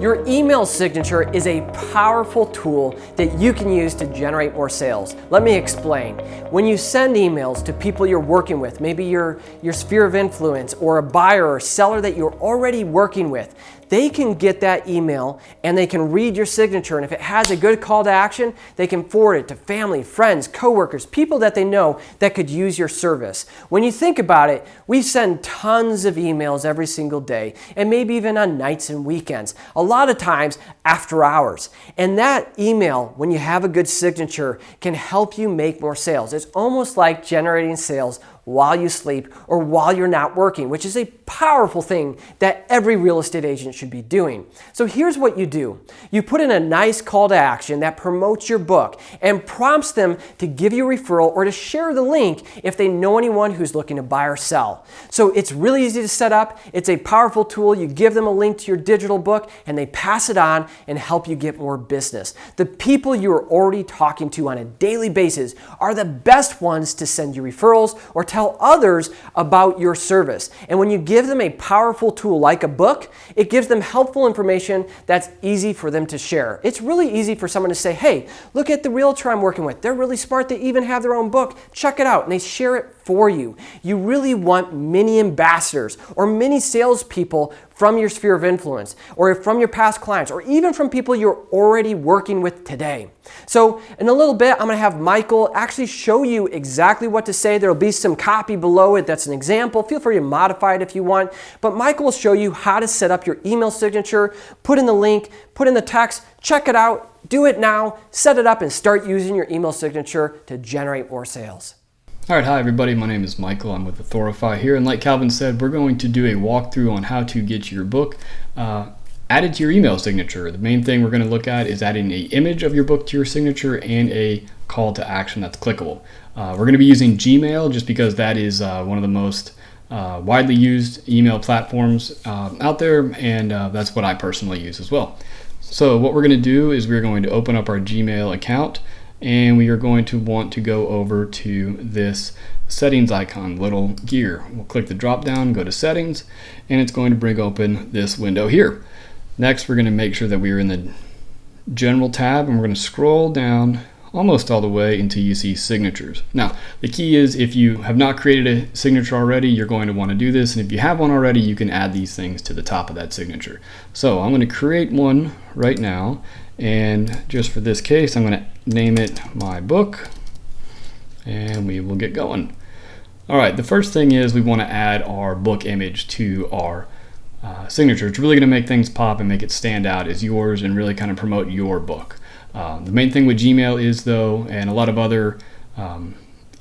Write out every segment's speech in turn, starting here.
Your email signature is a powerful tool that you can use to generate more sales. Let me explain. When you send emails to people you're working with, maybe your sphere of influence or a buyer or seller that you're already working with, they can get that email and they can read your signature, and if it has a good call to action, they can forward it to family, friends, coworkers, people that they know that could use your service. When you think about it, we send tons of emails every single day, and maybe even on nights and weekends, a lot of times after hours. And that email, when you have a good signature, can help you make more sales. It's almost like generating sales while you sleep or while you're not working, which is a powerful thing that every real estate agent should be doing. So here's what you do. You put in a nice call to action that promotes your book and prompts them to give you a referral or to share the link if they know anyone who's looking to buy or sell. So it's really easy to set up. It's a powerful tool. You give them a link to your digital book and they pass it on and help you get more business. The people you're already talking to on a daily basis are the best ones to send you referrals or tell others about your service. And when you give them a powerful tool like a book, it gives them helpful information that's easy for them to share. It's really easy for someone to say, hey, look at the realtor I'm working with. They're really smart. They even have their own book. Check it out. And they share it for you. You really want mini ambassadors or mini salespeople from your sphere of influence or from your past clients or even from people you're already working with today. So in a little bit, I'm going to have Michael actually show you exactly what to say. There'll be some copy below it that's an example. Feel free to modify it if you want. But Michael will show you how to set up your email signature, put in the link, put in the text, check it out, do it now, set it up, and start using your email signature to generate more sales. All right, hi everybody, my name is Michael. I'm with Authorify here, and like Calvin said, we're going to do a walkthrough on how to get your book added to your email signature. The main thing we're going to look at is adding an image of your book to your signature and a call to action that's clickable. We're going to be using Gmail just because that is one of the most widely used email platforms out there, and that's what I personally use as well. So what we're going to do is we're going to open up our Gmail account, and we are going to want to go over to this settings icon, little gear. We'll click the drop down, go to settings, and it's going to bring open this window here. Next, we're going to make sure that we are in the general tab, and we're going to scroll down almost all the way until you see signatures. Now, the key is if you have not created a signature already, you're going to want to do this, and if you have one already, you can add these things to the top of that signature. So I'm going to create one right now, and just for this case, I'm going to name it my book, and we will get going. All right, the first thing is we want to add our book image to our signature. It's really going to make things pop and make it stand out as yours and really kind of promote your book. The main thing with Gmail is though, and a lot of other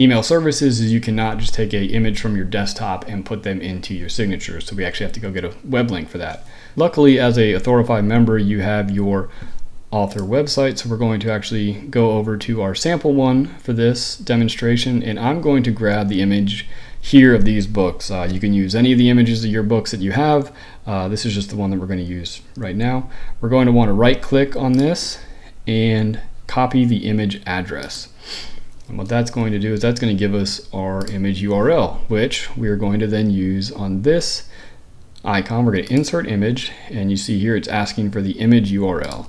email services, is you cannot just take an image from your desktop and put them into your signature. So we actually have to go get a web link for that. Luckily, as a Authorify member, you have your author website. So we're going to actually go over to our sample one for this demonstration, and I'm going to grab the image here of these books. You can use any of the images of your books that you have. This is just the one that we're going to use right now. We're going to want to right click on this and copy the image address. And what that's going to do is that's going to give us our image URL, which we are going to then use on this icon. We're going to insert image, and you see here it's asking for the image URL.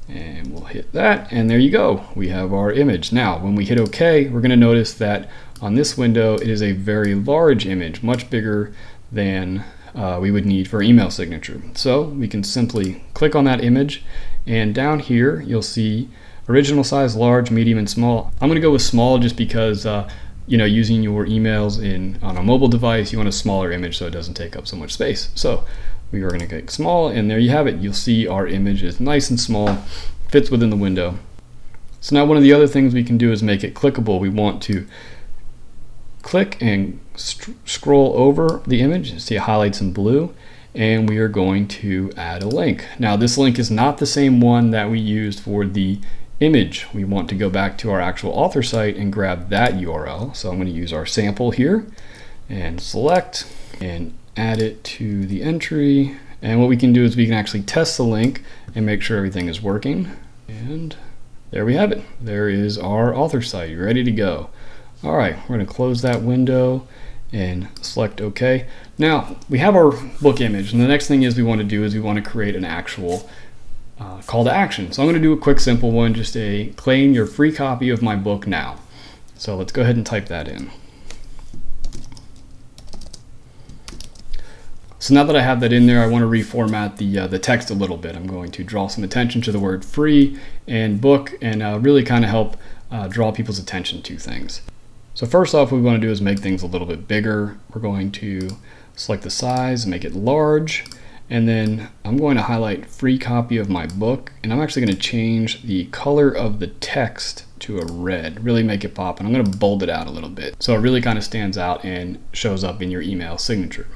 And we'll hit that, and there you go. We have our image. Now, when we hit OK, we're going to notice that on this window, it is a very large image, much bigger than we would need for email signature. So we can simply click on that image, and down here, you'll see original size, large, medium, and small. I'm going to go with small just because using your emails on a mobile device, you want a smaller image so it doesn't take up so much space. So we are going to click small, and there you have it. You'll see our image is nice and small, fits within the window. So now one of the other things we can do is make it clickable. We want to click and scroll over the image. You see it highlights in blue, and we are going to add a link. Now this link is not the same one that we used for the image. We want to go back to our actual author site and grab that URL. So I'm going to use our sample here and select and add it to the entry. And what we can do is we can actually test the link and make sure everything is working. And there we have it. There is our author site ready to go. All right, we're going to close that window and select OK. Now we have our book image, and the next thing is we want to create an actual call to action. So I'm going to do a quick simple one, just a claim your free copy of my book now. So let's go ahead and type that in. So now that I have that in there, I want to reformat the text a little bit. I'm going to draw some attention to the word free and book, and really kind of help draw people's attention to things. So first off, what we want to do is make things a little bit bigger. We're going to select the size, make it large, and then I'm going to highlight free copy of my book, and I'm actually going to change the color of the text to a red, really make it pop, and I'm going to bold it out a little bit so it really kind of stands out and shows up in your email signature.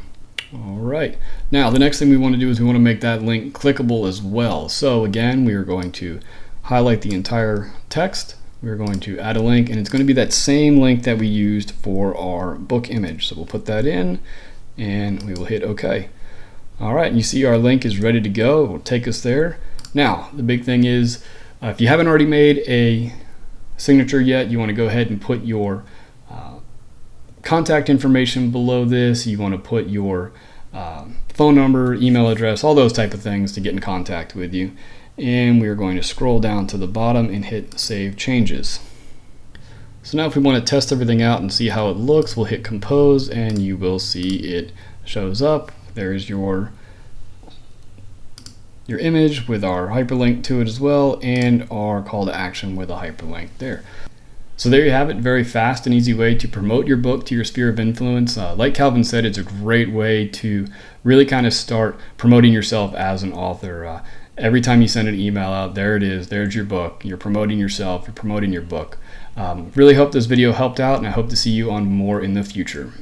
All right, now the next thing we want to do is we want to make that link clickable as well. So again, we are going to highlight the entire text. We're going to add a link, and it's going to be that same link that we used for our book image. So we'll put that in and we will hit OK. All right, and you see our link is ready to go. It will take us there. Now, the big thing is if you haven't already made a signature yet, you want to go ahead and put your contact information below this. You want to put your phone number, email address, all those type of things to get in contact with you. And we are going to scroll down to the bottom and hit Save Changes. So now if we want to test everything out and see how it looks, we'll hit Compose, and you will see it shows up. There's your image with our hyperlink to it as well, and our call to action with a hyperlink there. So there you have it, very fast and easy way to promote your book to your sphere of influence. Like Calvin said, it's a great way to really kind of start promoting yourself as an author. Every time you send an email out, there it is, there's your book. You're promoting yourself, you're promoting your book. Really hope this video helped out, and I hope to see you on more in the future.